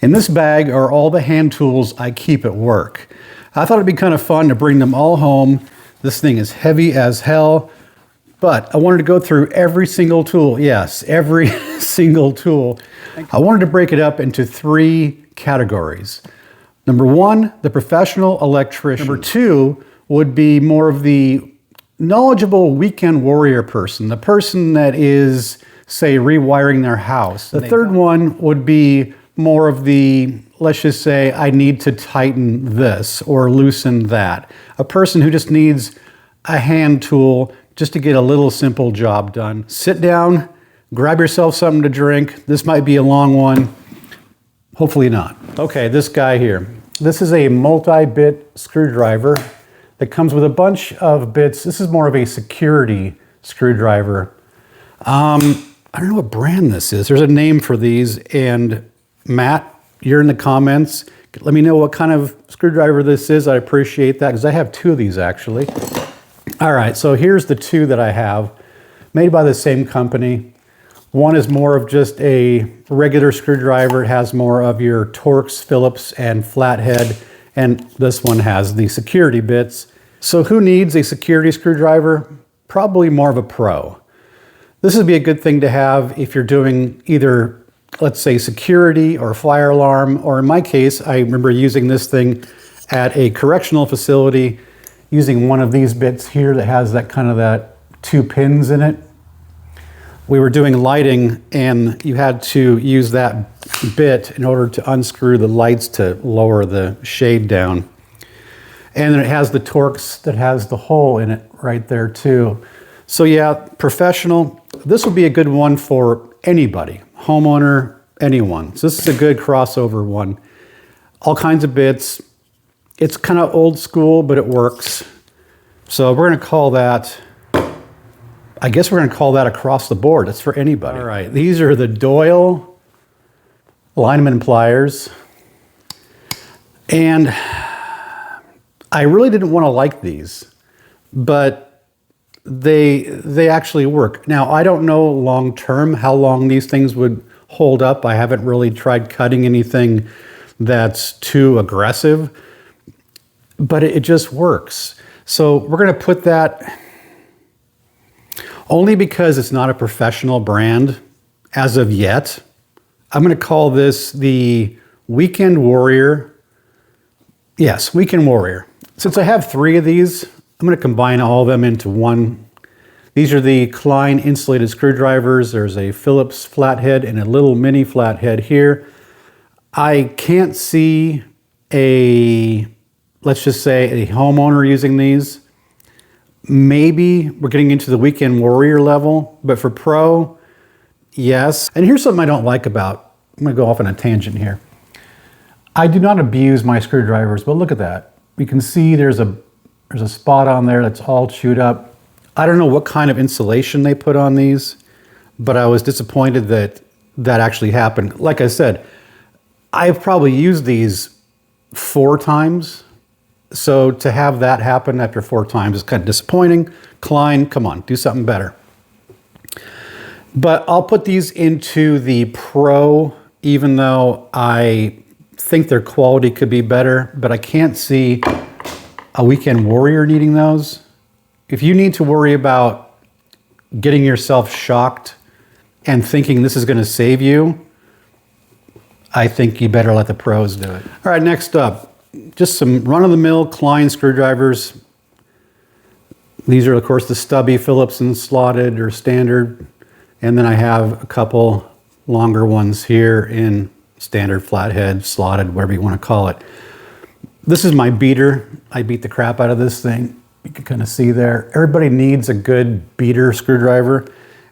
In this bag are all the hand tools I keep at work. I thought it'd be kind of fun to bring them all home. This thing is heavy as hell, but I wanted to go through every single tool. Yes, every single tool. I wanted to break it up into 3 categories. Number 1, the professional electrician. Number 2 would be more of the knowledgeable weekend warrior person, the person that is, say, rewiring their house. The third one would be more of the, let's just say, I need to tighten this or loosen that. A person who just needs a hand tool just to get a little simple job done. Sit down, grab yourself something to drink. This might be a long one. Hopefully not. Okay, this guy here. This is a multi-bit screwdriver that comes with a bunch of bits. This is more of a security screwdriver. I don't know what brand this is. There's a name for these, and Matt, you're in the comments. Let me know what kind of screwdriver this is. I appreciate that because I have 2 of these actually. All right, so here's the 2 that I have, made by the same company. One is more of just a regular screwdriver. It has more of your Torx, Phillips, and flathead. And this one has the security bits. So who needs a security screwdriver? Probably more of a pro. This would be a good thing to have if you're doing either, let's say, security or fire alarm, or in my case, I remember using this thing at a correctional facility, using one of these bits here that has that kind of that 2 pins in it. We were doing lighting and you had to use that bit in order to unscrew the lights to lower the shade down. And then it has the Torx that has the hole in it right there too. So yeah, professional. This would be a good one for anybody, homeowner, anyone. So this is a good crossover one. All kinds of bits. It's kind of old school, but it works. So we're going to call that, I guess we're going to call that across the board. It's for anybody. All right, these are the Doyle lineman pliers. And I really didn't want to like these, but they actually work. Now, I don't know long term how long these things would hold up. I haven't really tried cutting anything that's too aggressive, but it just works. So we're going to put that, only because it's not a professional brand as of yet. I'm going to call this the Weekend Warrior. Yes, Weekend Warrior. Since I have 3 of these, I'm going to combine all of them into one. These are the Klein insulated screwdrivers. There's a Phillips flathead and a little mini flathead here. I can't see a, let's just say, a homeowner using these. Maybe we're getting into the Weekend Warrior level, but for pro, yes. And here's something I don't like about, I'm going to go off on a tangent here. I do not abuse my screwdrivers, but look at that. You can see there's a spot on there that's all chewed up. I don't know what kind of insulation they put on these, but I was disappointed that that actually happened. Like I said, I've probably used these 4 times. So to have that happen after 4 times is kind of disappointing. Klein, come on, do something better. But I'll put these into the pro, even though I think their quality could be better, but I can't see a Weekend Warrior needing those. If you need to worry about getting yourself shocked and thinking this is going to save you, I think you better let the pros do it. All right, next up. Just some run-of-the-mill Klein screwdrivers. These are, of course, the stubby Phillips and slotted or standard. And then I have a couple longer ones here in standard flathead, slotted, whatever you want to call it. This is my beater. I beat the crap out of this thing. You can kind of see there. Everybody needs a good beater screwdriver.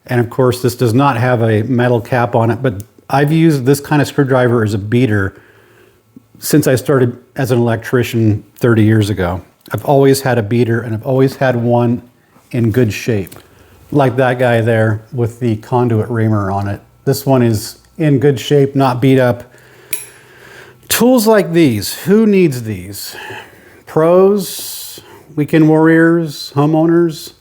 And of course, this does not have a metal cap on it, but I've used this kind of screwdriver as a beater since I started as an electrician 30 years ago. I've always had a beater, and I've always had one in good shape. Like that guy there with the conduit reamer on it. This one is in good shape, not beat up. Tools like these, who needs these? Pros, Weekend Warriors, homeowners?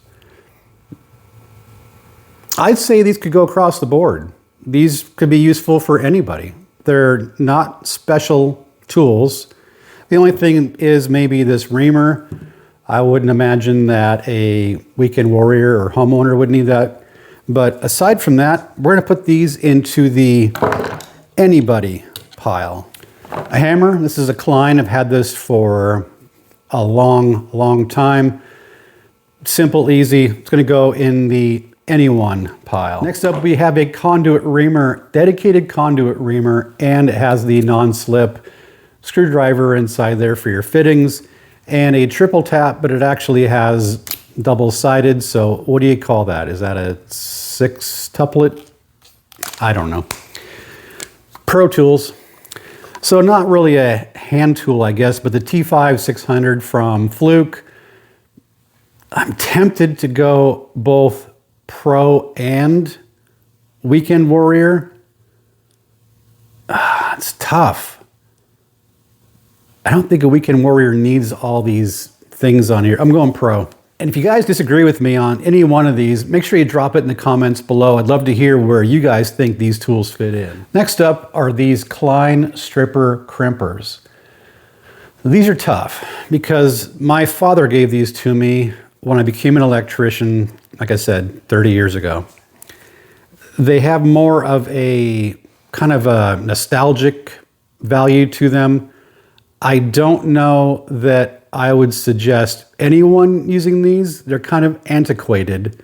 I'd say these could go across the board. These could be useful for anybody. They're not special tools. The only thing is maybe this reamer. I wouldn't imagine that a weekend warrior or homeowner would need that. But aside from that, we're gonna put these into the anybody pile. A hammer, this is a Klein. I've had this for a long time. Simple, easy. It's gonna go in the anyone pile. Next up, we have a conduit reamer, dedicated conduit reamer, and it has the non-slip screwdriver inside there for your fittings, and a triple tap, but it actually has double-sided, so what do you call that? Is that a sextuplet? I don't know. Pro tools. So not really a hand tool, I guess, but the T5 600 from Fluke. I'm tempted to go both pro and weekend warrior. It's tough. I don't think a weekend warrior needs all these things on here. I'm going pro. And if you guys disagree with me on any one of these, make sure you drop it in the comments below. I'd love to hear where you guys think these tools fit in. Next up are these Klein stripper crimpers. These are tough because my father gave these to me when I became an electrician, like I said, 30 years ago. They have more of a kind of a nostalgic value to them. I don't know that I would suggest anyone using these. They're kind of antiquated.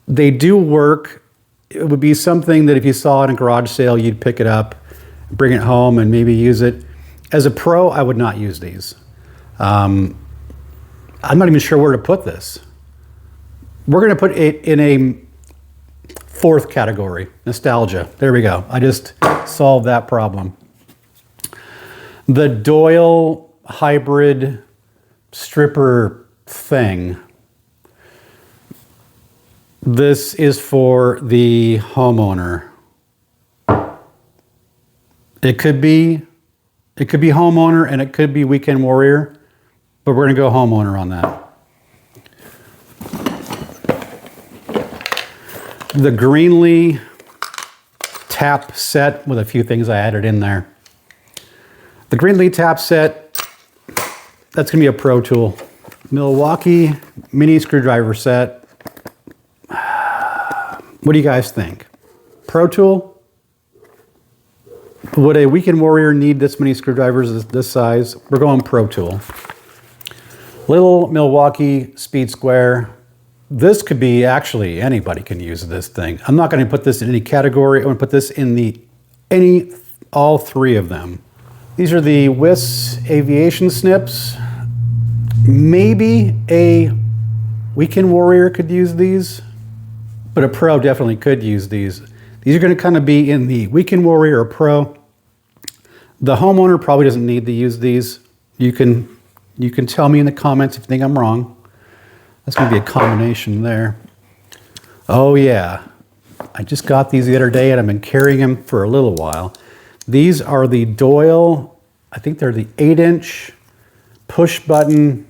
They do work. It would be something that if you saw it in a garage sale, you'd pick it up, bring it home, and maybe use it. As a pro, I would not use these. I'm not even sure where to put this. We're going to put it in a fourth category, nostalgia. There we go. I just solved that problem. The Doyle hybrid stripper thing. This is for the homeowner. It could be homeowner and it could be weekend warrior, but we're gonna go homeowner on that. The Greenlee tap set with a few things I added in there. The Greenlee tap set, that's gonna be a pro tool. Milwaukee mini screwdriver set. What do you guys think? Pro tool? Would a weekend warrior need this many screwdrivers this size? We're going pro tool. Little Milwaukee speed square. This could be, actually, anybody can use this thing. I'm not gonna put this in any category. I'm gonna put this in all three of them. These are the WIS aviation snips. Maybe a weekend warrior could use these, but a pro definitely could use these. These are gonna kind of be in the weekend warrior or pro. The homeowner probably doesn't need to use these. You can tell me in the comments if you think I'm wrong. That's gonna be a combination there. Oh yeah, I just got these the other day and I've been carrying them for a little while. These are the Doyle, I think they're the 8-inch push button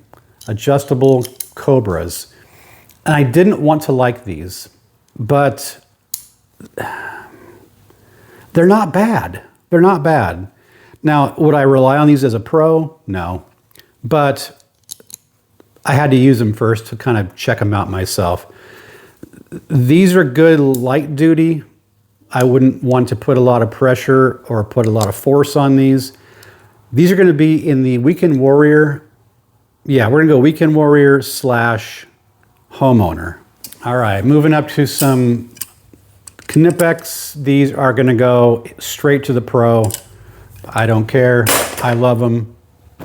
adjustable Cobras. And I didn't want to like these, but they're not bad. They're not bad. Now, would I rely on these as a pro? No. But I had to use them first to kind of check them out myself. These are good light duty. I wouldn't want to put a lot of pressure or put a lot of force on these. These are going to be in the weekend warrior. Yeah, we're going to go weekend warrior / homeowner. All right, moving up to some Knipex. These are going to go straight to the pro. I don't care. I love them.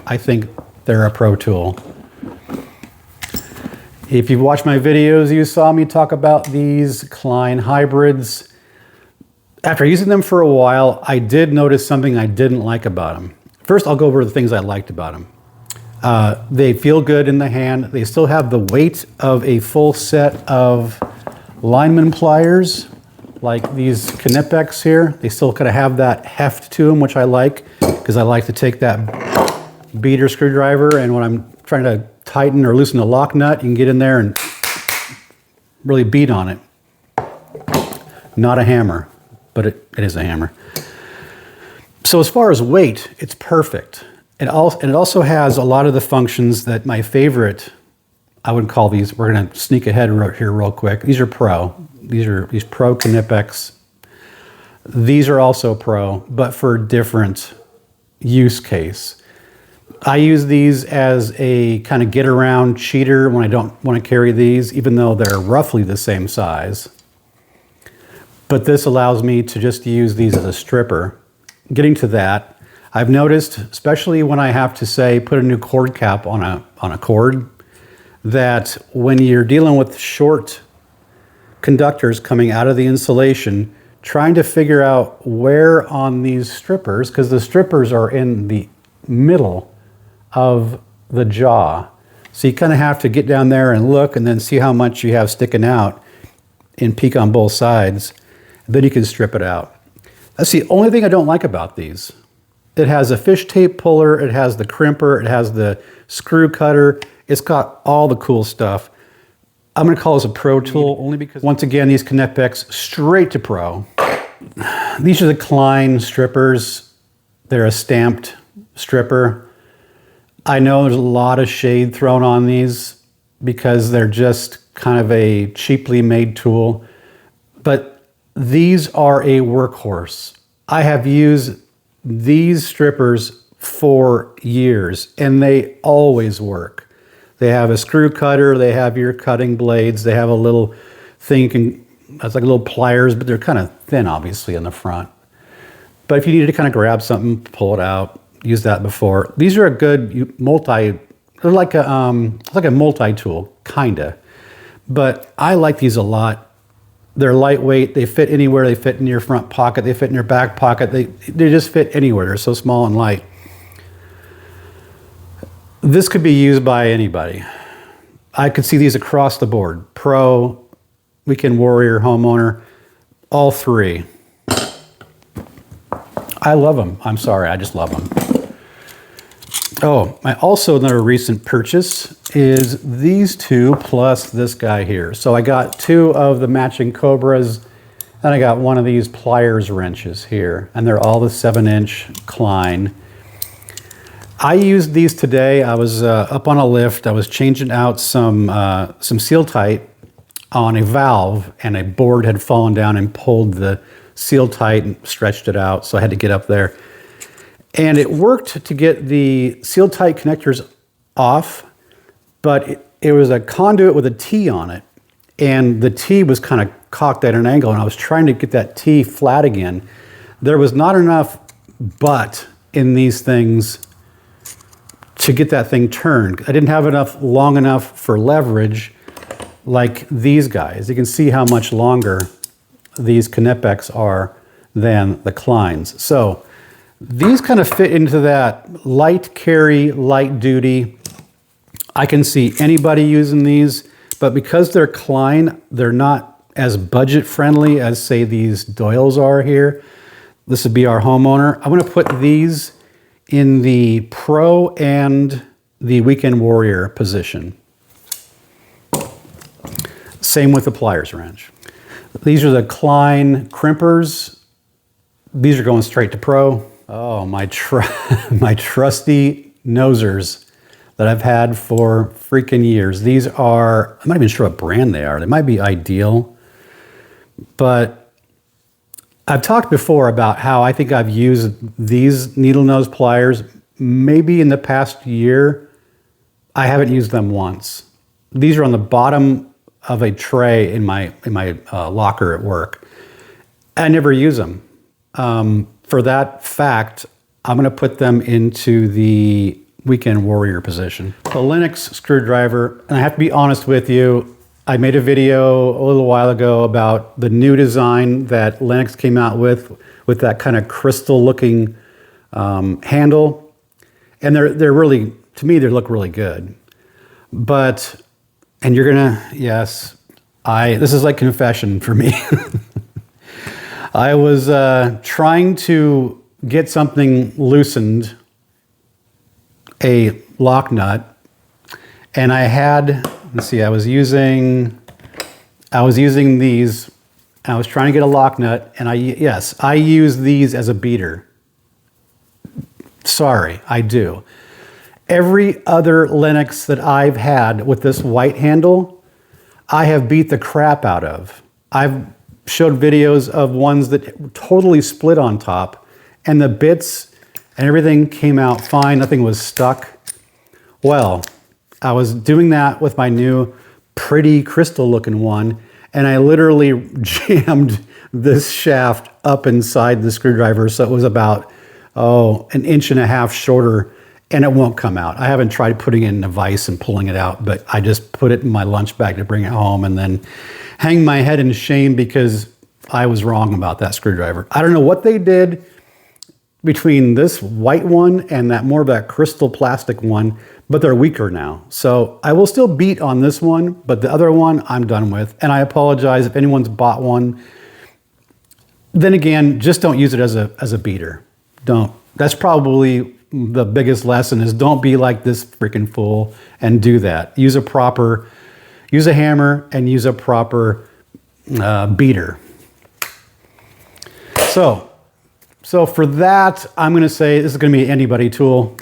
I think they're a pro tool. If you've watched my videos, you saw me talk about these Klein hybrids. After using them for a while, I did notice something I didn't like about them. First, I'll go over the things I liked about them. They feel good in the hand. They still have the weight of a full set of lineman pliers, like these Knipex here. They still kind of have that heft to them, which I like, because I like to take that beater screwdriver, and when I'm trying to tighten or loosen a lock nut, you can get in there and really beat on it. Not a hammer, but it is a hammer. So as far as weight, it's perfect. It also has a lot of the functions that my favorite, I would call these, we're gonna sneak ahead here real quick. These are Pro. These Pro Knipex. These are also Pro, but for different use case. I use these as a kind of get around cheater when I don't want to carry these, even though they're roughly the same size. But this allows me to just use these as a stripper. Getting to that, I've noticed, especially when I have to say, put a new cord cap on a cord, that when you're dealing with short conductors coming out of the insulation, trying to figure out where on these strippers, because the strippers are in the middle of the jaw. So you kind of have to get down there and look and then see how much you have sticking out and peek on both sides. Then you can strip it out. That's the only thing I don't like about these. It has a fish tape puller, it has the crimper, it has the screw cutter. It's got all the cool stuff. I'm gonna call this a Pro tool only because, once again, these Knipex straight to Pro. These are the Klein strippers. They're a stamped stripper. I know there's a lot of shade thrown on these because they're just kind of a cheaply made tool, but these are a workhorse. I have used these strippers for years and they always work. They have a screw cutter, they have your cutting blades, they have a little thing you can, it's like little pliers, but they're kind of thin obviously in the front. But if you need to kind of grab something, pull it out. Used that before. These are a good they're like a multi-tool, kinda. But I like these a lot. They're lightweight, they fit anywhere, they fit in your front pocket, they fit in your back pocket, they just fit anywhere, they're so small and light. This could be used by anybody. I could see these across the board. Pro, Weekend Warrior, Homeowner, all three. I love them. I'm sorry, I just love them. Oh, also another recent purchase is these two plus this guy here. So I got two of the matching Cobras and I got one of these Pliers wrenches here, and they're all the 7-inch Klein. I used these today. I was up on a lift. I was changing out some seal tight on a valve, and a board had fallen down and pulled the seal tight and stretched it out, so I had to get up there. And it worked to get the seal tight connectors off, but it was a conduit with a T on it, and the T was kind of cocked at an angle, and I was trying to get that T flat again. There was not enough butt in these things to get that thing turned. I didn't have enough long enough for leverage like these guys. You can see how much longer these Knipex are than the Kleins. So these kind of fit into that light carry, light duty. I can see anybody using these, but because they're Klein, they're not as budget friendly as say these Doyles are here. This would be our Homeowner. I'm gonna put these in the Pro and the Weekend Warrior position. Same with the Pliers wrench. These are the Klein crimpers. These are going straight to Pro. Oh, my trusty nosers that I've had for freaking years. These are, I'm not even sure what brand they are. They might be Ideal, but I've talked before about how I think I've used these needle nose pliers maybe in the past year. I haven't used them once. These are on the bottom of a tray in my locker at work. I never use them. For that fact, I'm going to put them into the Weekend Warrior position. The Lennox screwdriver, and I have to be honest with you, I made a video a little while ago about the new design that Lennox came out with that kind of crystal looking handle. And they're really, to me, they look really good. But, and you're gonna, yes, this is like confession for me. I was trying to get something loosened, a lock nut, and I had, let's see, I was using these. I was trying to get a lock nut, and I use these as a beater. Sorry, I do. Every other Linux that I've had with this white handle, I have beat the crap out of. I've showed videos of ones that totally split on top, and the bits and everything came out fine. Nothing was stuck. Well, I was doing that with my new pretty crystal looking one, and I literally jammed this shaft up inside the screwdriver, so it was about, an inch and a half shorter, and it won't come out. I haven't tried putting it in a vise and pulling it out, but I just put it in my lunch bag to bring it home and then hang my head in shame because I was wrong about that screwdriver. I don't know what they did between this white one and that more of that crystal plastic one, but they're weaker now. So I will still beat on this one, but the other one I'm done with. And I apologize if anyone's bought one. Then again, just don't use it as a beater. Don't. That's probably the biggest lesson, is don't be like this freaking fool and do that. Use a hammer and use a proper beater. So for that, I'm going to say this is going to be an anybody tool.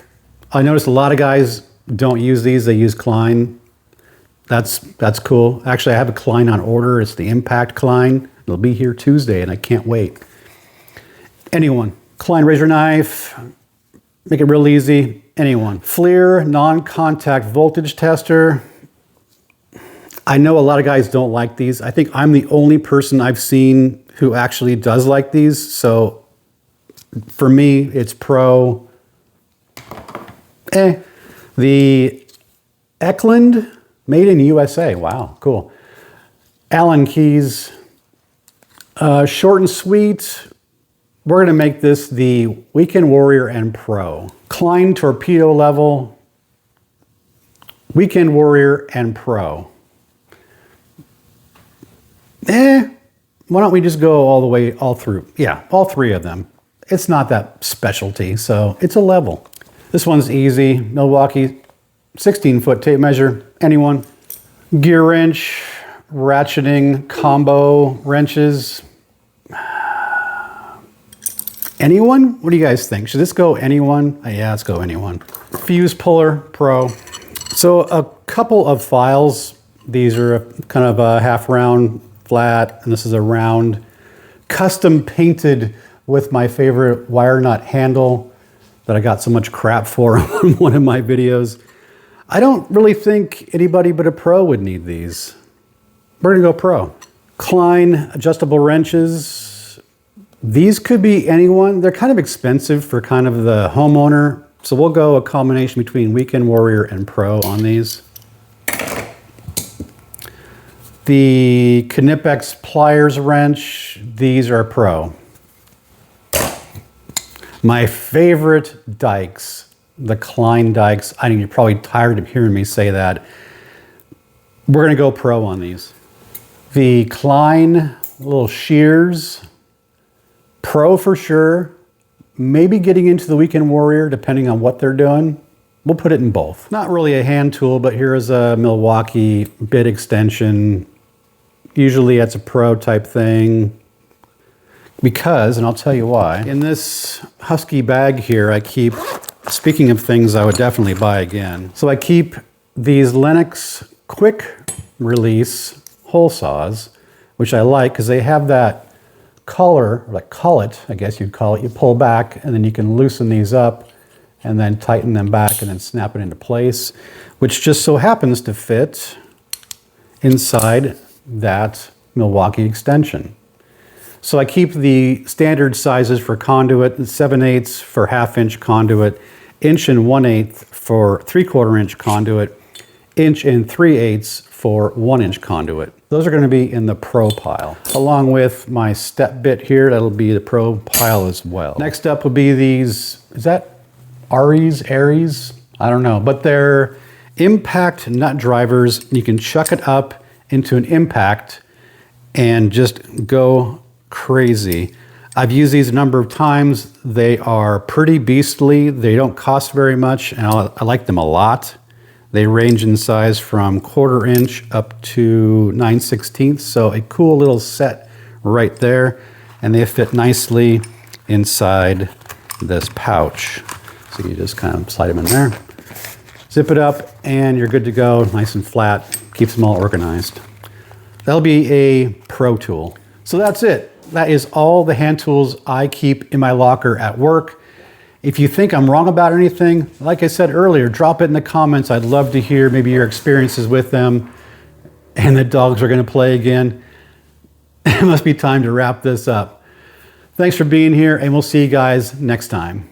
I noticed a lot of guys don't use these. They use Klein. That's cool. Actually, I have a Klein on order. It's the Impact Klein. It'll be here Tuesday, and I can't wait. Anyone. Klein razor knife. Make it real easy. Anyone. Plier non-contact voltage tester. I know a lot of guys don't like these. I think I'm the only person I've seen who actually does like these. So for me, it's pro. The Eklund, made in USA. Wow, cool. Allen keys. Short and sweet. We're going to make this the Weekend Warrior and Pro. Klein torpedo level. Weekend Warrior and Pro. Why don't we just go all the way, all through? Yeah, all three of them. It's not that specialty, so it's a level. This one's easy. Milwaukee 16-foot tape measure. Anyone. Gear wrench, ratcheting, combo wrenches. Anyone? What do you guys think? Should this go anyone? Yeah, let's go anyone. Fuse puller, Pro. So a couple of files. These are kind of a half round flat, and this is a round. Custom painted with my favorite wire nut handle that I got so much crap for on one of my videos. I don't really think anybody but a pro would need these. We're gonna go Pro. Klein adjustable wrenches. These could be anyone. They're kind of expensive for kind of the homeowner. So we'll go a combination between Weekend Warrior and Pro on these. The Knipex pliers wrench. These are Pro. My favorite dikes, the Klein dikes. I know you're probably tired of hearing me say that. We're gonna go Pro on these. The Klein little shears. Pro for sure. Maybe getting into the Weekend Warrior, depending on what they're doing. We'll put it in both. Not really a hand tool, but here is a Milwaukee bit extension. Usually it's a Pro type thing. Because, and I'll tell you why, in this Husky bag here, I keep, speaking of things I would definitely buy again. So I keep these Lennox quick release hole saws, which I like because they have that collar, or like collet, I guess you'd call it. You pull back and then you can loosen these up and then tighten them back and then snap it into place, which just so happens to fit inside that Milwaukee extension. So I keep the standard sizes for conduit, 7/8 for 1/2-inch conduit, 1 1/8 for 3/4-inch conduit, 1 3/8 for 1-inch conduit. Those are going to be in the Pro pile, along with my step bit here. That'll be the Pro pile as well. Next up will be these, is that Aries? I don't know, but they're impact nut drivers. You can chuck it up into an impact and just go crazy. I've used these a number of times. They are pretty beastly. They don't cost very much, and I like them a lot. They range in size from 1/4 inch up to 9/16, so a cool little set right there, and they fit nicely inside this pouch. So you just kind of slide them in there, zip it up, and you're good to go. Nice and flat, keeps them all organized. That'll be a pro tool. So that's it. That is all the hand tools I keep in my locker at work. If you think I'm wrong about anything, like I said earlier, drop it in the comments. I'd love to hear maybe your experiences with them. And the dogs are going to play again. It must be time to wrap this up. Thanks for being here, and we'll see you guys next time.